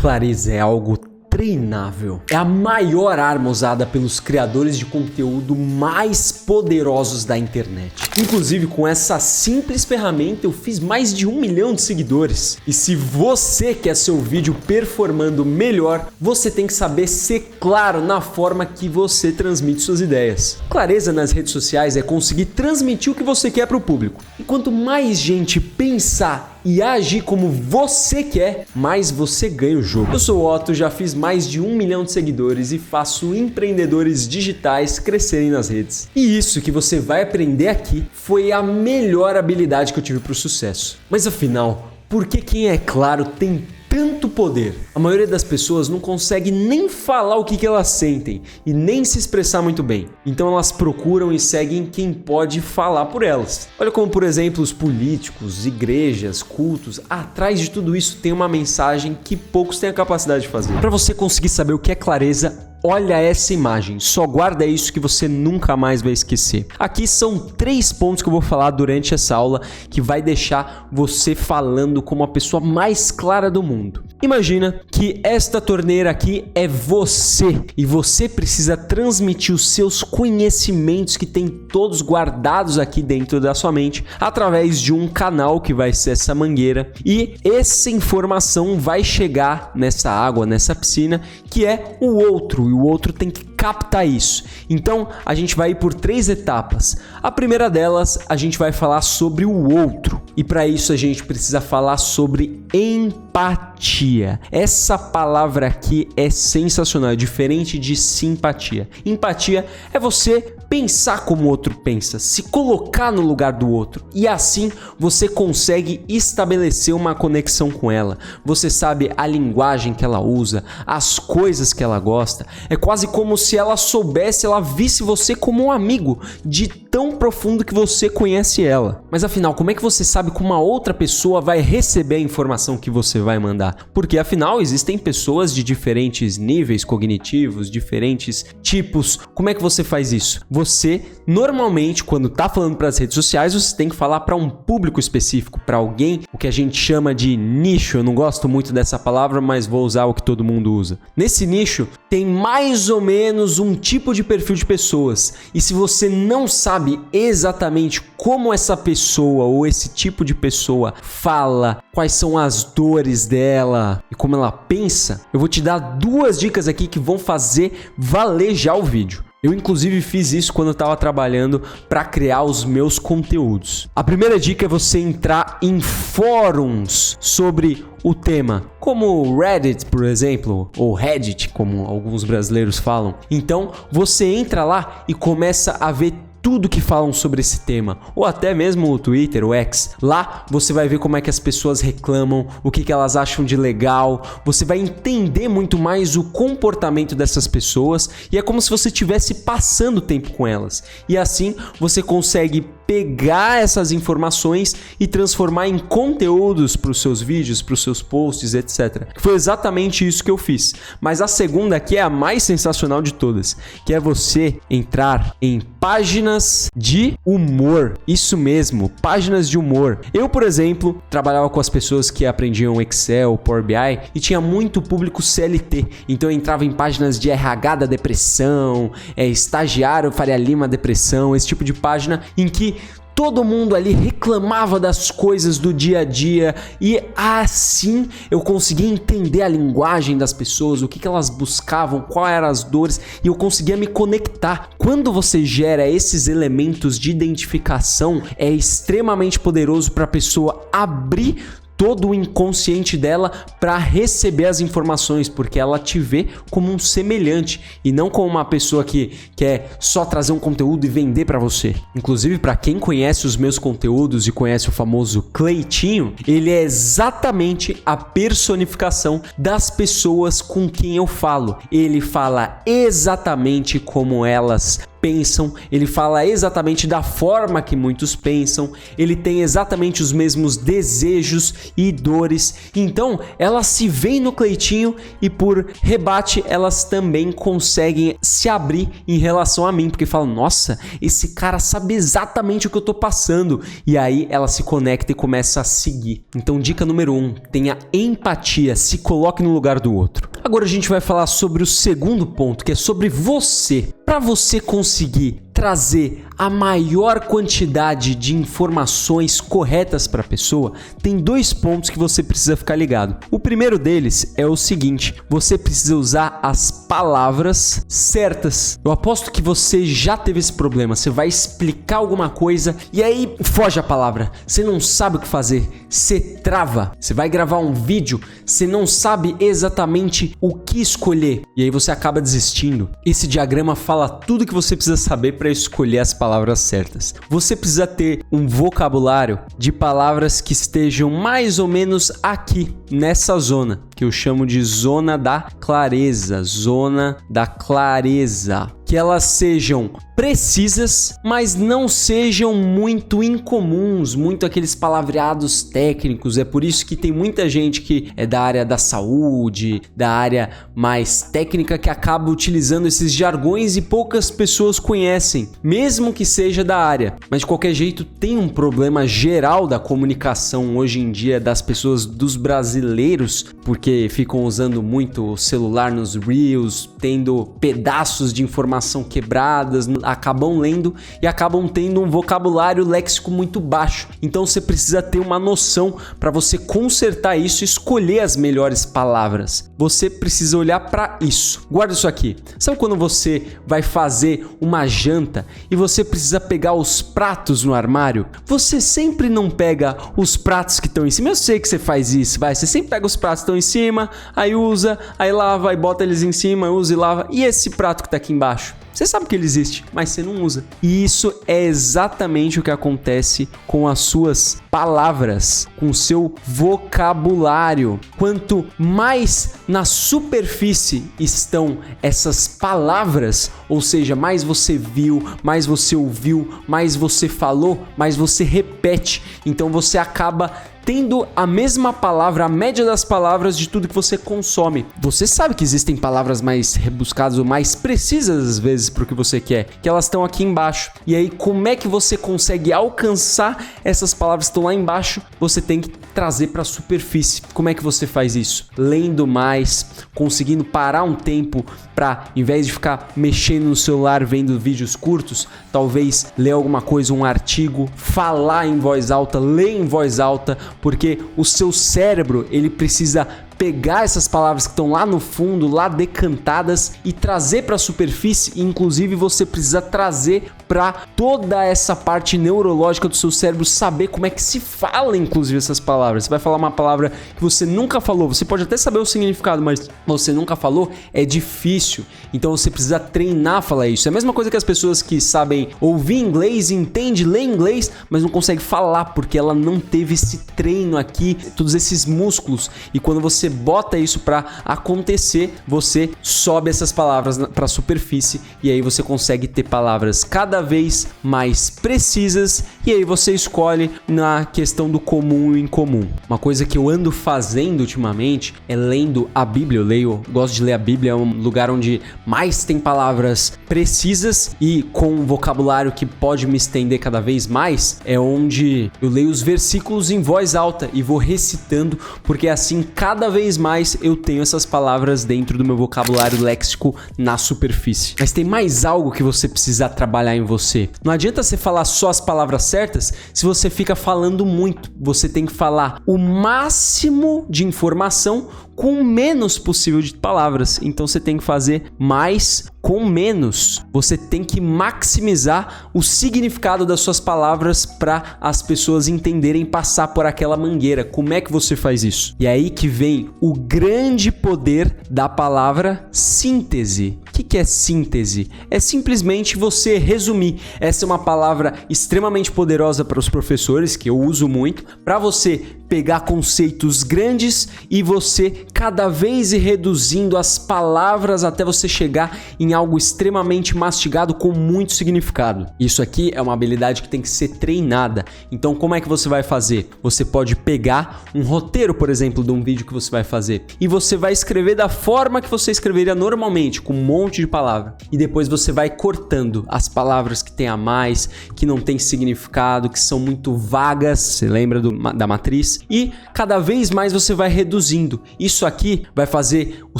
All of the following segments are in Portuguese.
Clareza é algo treinável. É a maior arma usada pelos criadores de conteúdo mais poderosos da internet. Inclusive, com essa simples ferramenta, eu fiz mais de 1 milhão de seguidores. E se você quer seu vídeo performando melhor, você tem que saber ser claro na forma que você transmite suas ideias. Clareza nas redes sociais é conseguir transmitir o que você quer para o público. E quanto mais gente pensar e agir como você quer, mais você ganha o jogo. Eu sou o Otto, já fiz mais de 1 milhão de seguidores e faço empreendedores digitais crescerem nas redes. E isso que você vai aprender aqui foi a melhor habilidade que eu tive para o sucesso. Mas afinal, por que quem é claro tem tanto poder? A maioria das pessoas não consegue nem falar o que elas sentem e nem se expressar muito bem. Então elas procuram e seguem quem pode falar por elas. Olha como, por exemplo, os políticos, igrejas, cultos, atrás de tudo isso tem uma mensagem que poucos têm a capacidade de fazer. Para você conseguir saber o que é clareza, olha essa imagem, só guarda isso que você nunca mais vai esquecer. Aqui são 3 pontos que eu vou falar durante essa aula que vai deixar você falando como a pessoa mais clara do mundo. Imagina que esta torneira aqui é você e você precisa transmitir os seus conhecimentos que tem todos guardados aqui dentro da sua mente através de um canal que vai ser essa mangueira, e essa informação vai chegar nessa água, nessa piscina, que é o outro, e o outro tem que captar isso. Então a gente vai ir por 3 etapas. A primeira delas, a gente vai falar sobre o outro, e para isso a gente precisa falar sobre empatia. Essa palavra aqui é sensacional, é diferente de simpatia. Empatia é você pensar como o outro pensa, se colocar no lugar do outro, e assim você consegue estabelecer uma conexão com ela. Você sabe a linguagem que ela usa, as coisas que ela gosta. É quase como se ela soubesse, ela visse você como um amigo, de tão profundo que você conhece ela. Mas afinal, como é que você sabe como uma outra pessoa vai receber a informação que você vai mandar? Porque afinal existem pessoas de diferentes níveis cognitivos, diferentes tipos. Como é que você faz isso? Você, normalmente, quando tá falando para as redes sociais, você tem que falar para um público específico, para alguém, o que a gente chama de nicho. Eu não gosto muito dessa palavra, mas vou usar o que todo mundo usa. Nesse nicho, tem mais ou menos um tipo de perfil de pessoas. E se você não sabe exatamente como essa pessoa ou esse tipo de pessoa fala, quais são as dores dela e como ela pensa, eu vou te dar 2 dicas aqui que vão fazer valer já o vídeo. Eu inclusive fiz isso quando eu estava trabalhando para criar os meus conteúdos. A primeira dica é você entrar em fóruns sobre o tema, como o Reddit, por exemplo, ou Reddit, como alguns brasileiros falam. Então você entra lá e começa a ver tudo que falam sobre esse tema, ou até mesmo o Twitter, o X. Lá você vai ver como é que as pessoas reclamam, o que elas acham de legal, você vai entender muito mais o comportamento dessas pessoas, e é como se você estivesse passando tempo com elas. E assim você consegue pegar essas informações e transformar em conteúdos para os seus vídeos, para os seus posts, etc. Foi exatamente isso que eu fiz. Mas a segunda aqui é a mais sensacional de todas, que é você entrar em páginas de humor. Isso mesmo, páginas de humor. Eu, por exemplo, trabalhava com as pessoas que aprendiam Excel, Power BI, e tinha muito público CLT. Então eu entrava em páginas de RH da depressão, estagiário Faria Lima depressão, esse tipo de página em que todo mundo ali reclamava das coisas do dia a dia, e assim eu conseguia entender a linguagem das pessoas, o que elas buscavam, quais eram as dores, e eu conseguia me conectar. Quando você gera esses elementos de identificação, é extremamente poderoso para a pessoa abrir todo o inconsciente dela para receber as informações, porque ela te vê como um semelhante e não como uma pessoa que quer só trazer um conteúdo e vender para você. Inclusive, para quem conhece os meus conteúdos e conhece o famoso Cleitinho, ele é exatamente a personificação das pessoas com quem eu falo. Ele fala exatamente como elas pensam, ele fala exatamente da forma que muitos pensam, ele tem exatamente os mesmos desejos e dores. Então, elas se veem no Cleitinho e por rebate, elas também conseguem se abrir em relação a mim, porque falam, nossa, esse cara sabe exatamente o que eu tô passando. E aí ela se conecta e começa a seguir. Então, dica número 1, tenha empatia, se coloque no lugar do outro. Agora a gente vai falar sobre o segundo ponto, que é sobre você. Para você conseguir trazer a maior quantidade de informações corretas para a pessoa, tem 2 pontos que você precisa ficar ligado. O primeiro deles é o seguinte: você precisa usar as palavras certas. Eu aposto que você já teve esse problema. Você vai explicar alguma coisa e aí foge a palavra. Você não sabe o que fazer. Você trava. Você vai gravar um vídeo, você não sabe exatamente o que escolher e aí você acaba desistindo. Esse diagrama fala tudo que você precisa saber para escolher as palavras certas. Você precisa ter um vocabulário de palavras que estejam mais ou menos aqui, nessa zona, que eu chamo de zona da clareza. Zona da clareza. Que elas sejam precisas, mas não sejam muito incomuns, muito aqueles palavreados técnicos. É por isso que tem muita gente que é da área da saúde, da área mais técnica, que acaba utilizando esses jargões e poucas pessoas conhecem, mesmo que seja da área. Mas de qualquer jeito tem um problema geral da comunicação hoje em dia das pessoas, dos brasileiros, porque ficam usando muito o celular nos Reels, tendo pedaços de informação quebradas, acabam lendo e acabam tendo um vocabulário léxico muito baixo. Então você precisa ter uma noção para você consertar isso e escolher as melhores palavras. Você precisa olhar para isso. Guarda isso aqui. Sabe quando você vai fazer uma janta e você precisa pegar os pratos no armário? Você sempre não pega os pratos que estão em cima. Eu sei que você faz isso, vai. Você sempre pega os pratos que estão em cima, aí usa, aí lava, aí bota eles em cima, usa e lava. E esse prato que tá aqui embaixo? Você sabe que ele existe, mas você não usa. E isso é exatamente o que acontece com as suas palavras, com o seu vocabulário. Quanto mais na superfície estão essas palavras, ou seja, mais você viu, mais você ouviu, mais você falou, mais você repete. Então você acaba tendo a mesma palavra, a média das palavras de tudo que você consome. Você sabe que existem palavras mais rebuscadas ou mais precisas às vezes para o que você quer, que elas estão aqui embaixo. E aí, como é que você consegue alcançar essas palavras que estão lá embaixo? Você tem que trazer para a superfície. Como é que você faz isso? Lendo mais, conseguindo parar um tempo para, em vez de ficar mexendo no celular vendo vídeos curtos, talvez ler alguma coisa, um artigo, falar em voz alta, ler em voz alta, porque o seu cérebro, ele precisa pegar essas palavras que estão lá no fundo, lá decantadas, e trazer para a superfície. E inclusive você precisa trazer para toda essa parte neurológica do seu cérebro saber como é que se fala inclusive essas palavras. Você vai falar uma palavra que você nunca falou, você pode até saber o significado, mas você nunca falou, é difícil. Então você precisa treinar a falar isso. É a mesma coisa que as pessoas que sabem ouvir inglês, entende, lê inglês, mas não consegue falar porque ela não teve esse treino aqui, todos esses músculos. E quando você bota isso para acontecer, você sobe essas palavras para a superfície e aí você consegue ter palavras cada vez mais precisas e aí você escolhe na questão do comum e incomum. Uma coisa que eu ando fazendo ultimamente é lendo a Bíblia. Gosto de ler a Bíblia, é um lugar onde mais tem palavras precisas e com um vocabulário que pode me estender cada vez mais, é onde eu leio os versículos em voz alta e vou recitando, porque assim cada vez mais eu tenho essas palavras dentro do meu vocabulário léxico na superfície. Mas tem mais algo que você precisa trabalhar em você. Não adianta você falar só as palavras certas se você fica falando muito. Você tem que falar o máximo de informação com o menos possível de palavras. Então você tem que fazer mais com menos. Você tem que maximizar o significado das suas palavras para as pessoas entenderem, passar por aquela mangueira. Como é que você faz isso? E é aí que vem o grande poder da palavra síntese. O que é síntese? É simplesmente você resumir. Essa é uma palavra extremamente poderosa para os professores, que eu uso muito, para você pegar conceitos grandes e você cada vez ir reduzindo as palavras até você chegar em algo extremamente mastigado com muito significado. Isso aqui é uma habilidade que tem que ser treinada. Então, como é que você vai fazer? Você pode pegar um roteiro, por exemplo, de um vídeo que você vai fazer e você vai escrever da forma que você escreveria normalmente, com um monte de palavra. E depois você vai cortando as palavras que tem a mais, que não tem significado, que são muito vagas, você lembra da matriz? E cada vez mais você vai reduzindo. Isso aqui vai fazer o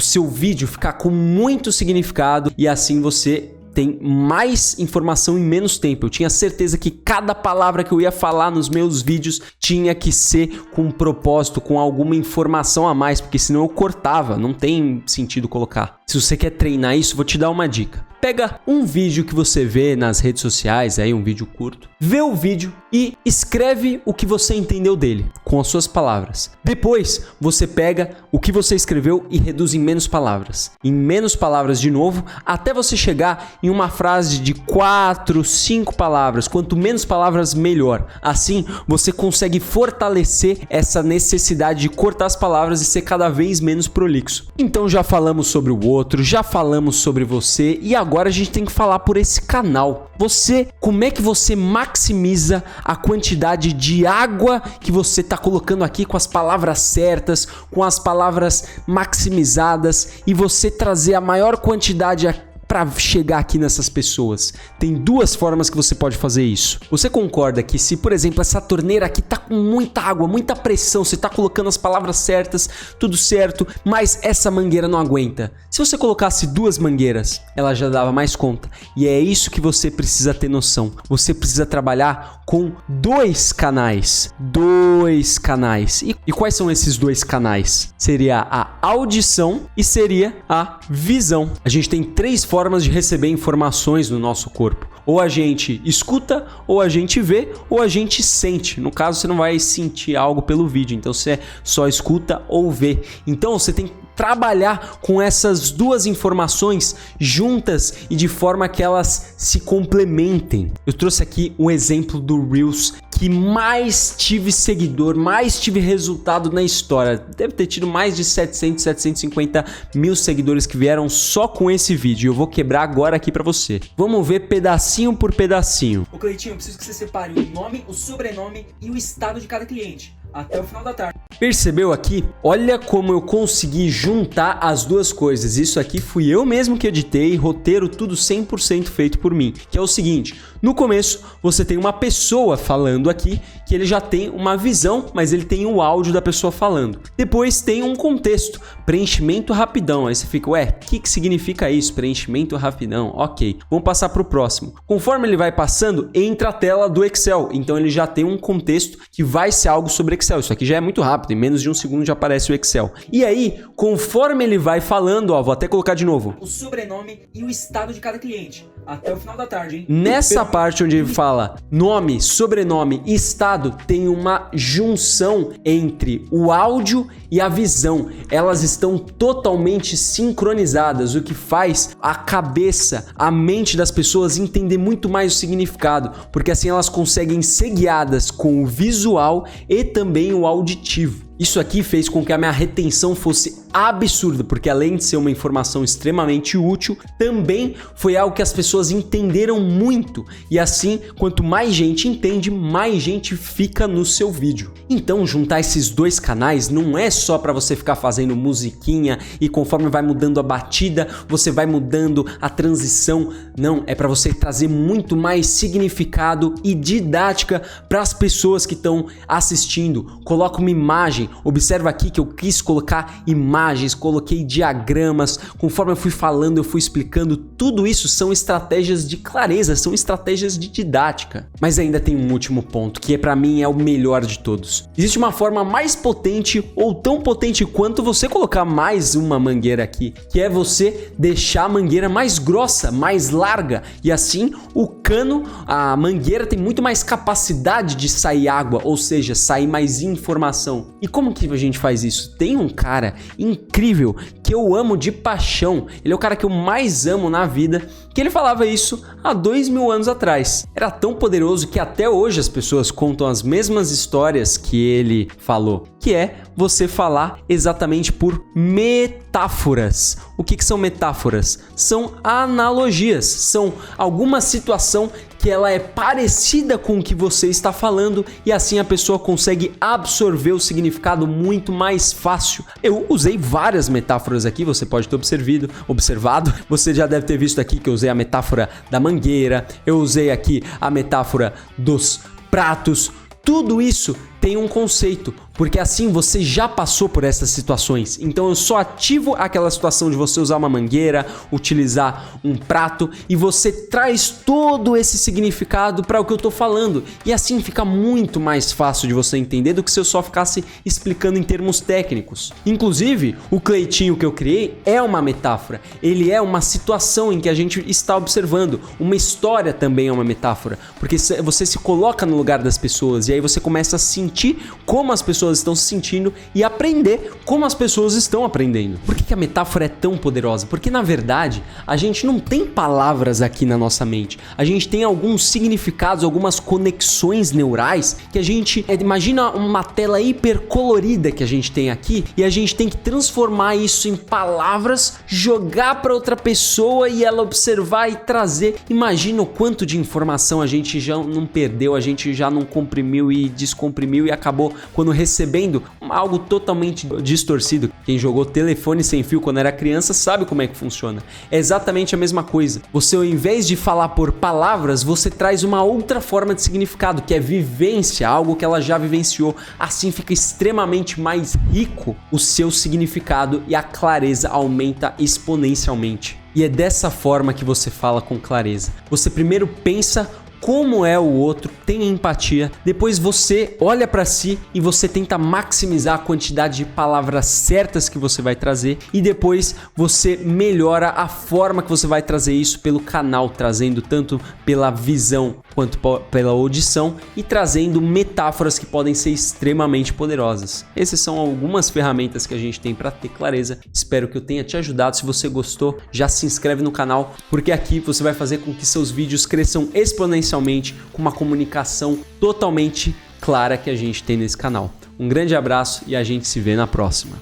seu vídeo ficar com muito significado e assim você tem mais informação em menos tempo. Eu tinha certeza que cada palavra que eu ia falar nos meus vídeos tinha que ser com um propósito, com alguma informação a mais, porque senão eu cortava, não tem sentido colocar. Se você quer treinar isso, vou te dar uma dica. Pega um vídeo que você vê nas redes sociais, aí um vídeo curto, vê o vídeo e escreve o que você entendeu dele, com as suas palavras. Depois, você pega o que você escreveu e reduz em menos palavras. Em menos palavras de novo, até você chegar em uma frase de 4, 5 palavras. Quanto menos palavras, melhor. Assim, você consegue fortalecer essa necessidade de cortar as palavras e ser cada vez menos prolixo. Então já falamos sobre o outro, já falamos sobre você e agora a gente tem que falar por esse canal. Como é que você maximiza a quantidade de água que você está colocando aqui com as palavras certas, com as palavras maximizadas e você trazer a maior quantidade para chegar aqui nessas pessoas? Tem duas formas que você pode fazer isso. Você concorda que se, por exemplo, essa torneira aqui tá com muita água, muita pressão, você tá colocando as palavras certas, tudo certo, mas essa mangueira não aguenta. Se você colocasse 2 mangueiras, ela já dava mais conta. E é isso que você precisa ter noção. Você precisa trabalhar com 2 canais. 2 canais. E quais são esses 2 canais? Seria a audição e seria a visão. A gente tem 3 formas de receber informações no nosso corpo. Ou a gente escuta, ou a gente vê, ou a gente sente. No caso, você não vai sentir algo pelo vídeo, então você só escuta ou vê. Então você tem que trabalhar com essas 2 informações juntas e de forma que elas se complementem. Eu trouxe aqui um exemplo do Reels que mais tive seguidor, mais tive resultado na história. Deve ter tido mais de 750 mil seguidores que vieram só com esse vídeo. Eu vou quebrar agora aqui pra você. Vamos ver pedacinho por pedacinho. Ô Cleitinho, eu preciso que você separe o nome, o sobrenome e o estado de cada cliente. Até o final da tarde. Percebeu aqui? Olha como eu consegui juntar as 2 coisas. Isso aqui fui eu mesmo que editei, roteiro tudo 100% feito por mim. Que é o seguinte, no começo você tem uma pessoa falando aqui, que ele já tem uma visão, mas ele tem o áudio da pessoa falando. Depois tem um contexto, preenchimento rapidão. Aí você fica, ué, o que significa isso? Preenchimento rapidão, ok. Vamos passar para o próximo. Conforme ele vai passando, entra a tela do Excel. Então ele já tem um contexto que vai ser algo sobre Excel. Isso aqui já é muito rápido, em menos de 1 segundo já aparece o Excel. E aí, conforme ele vai falando, ó, vou até colocar de novo. O sobrenome e o estado de cada cliente. Até o final da tarde, hein? Nessa parte onde ele fala nome, sobrenome e estado, tem uma junção entre o áudio e a visão. Elas estão totalmente sincronizadas, o que faz a cabeça, a mente das pessoas entender muito mais o significado, porque assim elas conseguem ser guiadas com o visual e também o auditivo. Isso aqui fez com que a minha retenção fosse absurda, porque além de ser uma informação extremamente útil, também foi algo que as pessoas entenderam muito. E assim, quanto mais gente entende, mais gente fica no seu vídeo. Então, juntar esses 2 canais não é só para você ficar fazendo musiquinha e conforme vai mudando a batida, você vai mudando a transição. Não, é para você trazer muito mais significado e didática para as pessoas que estão assistindo. Coloca uma imagem. Observa aqui que eu quis colocar imagens, coloquei diagramas, conforme eu fui falando, eu fui explicando, tudo isso são estratégias de clareza, são estratégias de didática. Mas ainda tem um último ponto, que para mim é o melhor de todos. Existe uma forma mais potente ou tão potente quanto você colocar mais uma mangueira aqui, que é você deixar a mangueira mais grossa, mais larga, e assim o cano, a mangueira tem muito mais capacidade de sair água, ou seja, sair mais informação. E como que a gente faz isso? Tem um cara incrível que eu amo de paixão, ele é o cara que eu mais amo na vida, que ele falava isso há 2000 anos atrás. Era tão poderoso que até hoje as pessoas contam as mesmas histórias que ele falou, que é você falar exatamente por metáforas. O que são metáforas? São analogias, são alguma situação que ela é parecida com o que você está falando e assim a pessoa consegue absorver o significado muito mais fácil. Eu usei várias metáforas aqui, você pode ter observado. Você já deve ter visto aqui que eu usei a metáfora da mangueira, eu usei aqui a metáfora dos pratos. Tudo isso tem um conceito, porque assim você já passou por essas situações. Então eu só ativo aquela situação de você usar uma mangueira, utilizar um prato e você traz todo esse significado para o que eu tô falando. E assim fica muito mais fácil de você entender do que se eu só ficasse explicando em termos técnicos. Inclusive, o Cleitinho que eu criei é uma metáfora. Ele é uma situação em que a gente está observando. Uma história também é uma metáfora, porque você se coloca no lugar das pessoas e aí você começa a sentir como as pessoas estão se sentindo e aprender como as pessoas estão aprendendo. Por que a metáfora é tão poderosa? Porque na verdade a gente não tem palavras aqui na nossa mente, a gente tem alguns significados, algumas conexões neurais que a gente imagina uma tela hipercolorida que a gente tem aqui e a gente tem que transformar isso em palavras, jogar para outra pessoa e ela observar e trazer. Imagina o quanto de informação a gente já não perdeu, a gente já não comprimiu e descomprimiu e acabou quando recebendo algo totalmente distorcido. Quem jogou telefone sem fio quando era criança sabe como é que funciona. É exatamente a mesma coisa. Você, ao invés de falar por palavras, você traz uma outra forma de significado, que é vivência, algo que ela já vivenciou. Assim fica extremamente mais rico o seu significado e a clareza aumenta exponencialmente. E é dessa forma que você fala com clareza. Você primeiro pensa como é o outro, tem empatia, depois você olha para si e você tenta maximizar a quantidade de palavras certas que você vai trazer e depois você melhora a forma que você vai trazer isso pelo canal, trazendo tanto pela visão quanto pela audição e trazendo metáforas que podem ser extremamente poderosas. Essas são algumas ferramentas que a gente tem para ter clareza. Espero que eu tenha te ajudado. Se você gostou, já se inscreve no canal, porque aqui você vai fazer com que seus vídeos cresçam exponencialmente com uma comunicação totalmente clara que a gente tem nesse canal. Um grande abraço e a gente se vê na próxima.